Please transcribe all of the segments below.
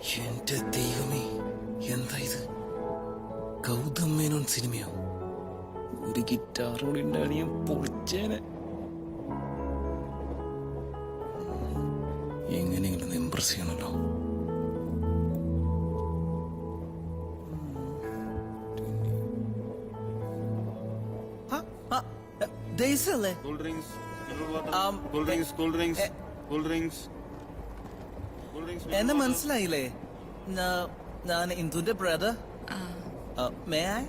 എന്റെ ദൈവമേ, എന്താ ഇത്? ഗൗതം മേനോൻ സിനിമയോ? ഒരു ഗിറ്റാർ കൂടി ഉണ്ടാണ് ഞാൻ പൊളിച്ചേനെ. എങ്ങനെയെങ്കിലും ഇംപ്രസ് ചെയ്യണല്ലോ. അല്ലേ? Cool drinks, mineral water, cool drinks, cool drinks, cool drinks. എന്നെ മനസ്സിലായില്ലേ? ഞാൻ ഇന്ദുന്റെ ബ്രദർ. May I?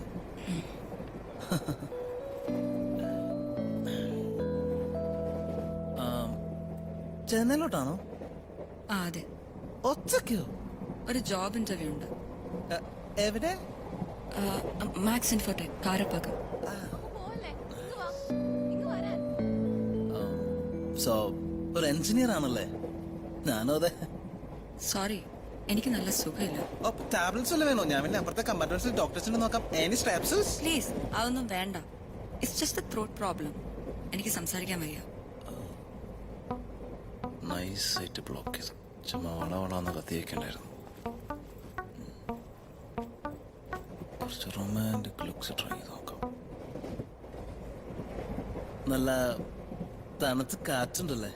ചെന്നൈയിലോട്ടാണോ? അതെ. ഒറ്റയ്ക്കോ? ഒരു ജോബ് ഇന്റർവ്യൂ ഉണ്ട്. എവിടെ? Max Infotech, Karapakkam. സോ ഒരു എഞ്ചിനീയർ ആണല്ലേ? ഞാനും അതെ. സോറി, എനിക്ക് നല്ല സുഖമില്ല. ടാബ്ലറ്റ്സ് വല്ല വേണോ? ഞാൻ പിന്നെ അപ്പുറത്തെ കമ്പാർട്ട്മെന്റ്സിൽ ഡോക്ടേഴ്സിനെ നോക്കാം. Any straps? പ്ലീസ്, അതൊന്നും വേണ്ട. It's just A throat problem. എനിക്ക് സംസാരിക്കാൻ വയ്യ. നൈസായിട്ട് ബ്ലോക്ക് ചെയ്തു. ചുമ്മാ വളവളാന്ന് കത്തിയേക്കണ്ടായിരുന്നു. കുറച്ച് റൊമാൻറ്റിക് ലുക്സ് ട്രൈ ചെയ്ത് നോക്കാം. നല്ല തണുത്ത് കാറ്റുണ്ടല്ലേ?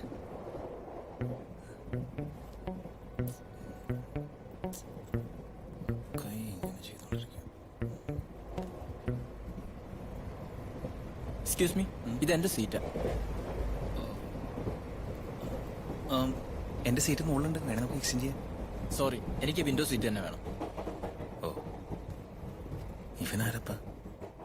കൈ ഇങ്ങനെ ചെയ്തോണ്ടിരിക്കും. എക്സ്ക്യൂസ് മീ, ഇതെന്റെ സീറ്റാ. എന്റെ സീറ്റ് മുകളിലുണ്ട്, വേണേ നമുക്ക് എക്സ്ചേഞ്ച് ചെയ്യാം. സോറി, എനിക്ക് വിൻഡോ സീറ്റ് തന്നെ വേണം. ഓ, ഇവനാരപ്പാ?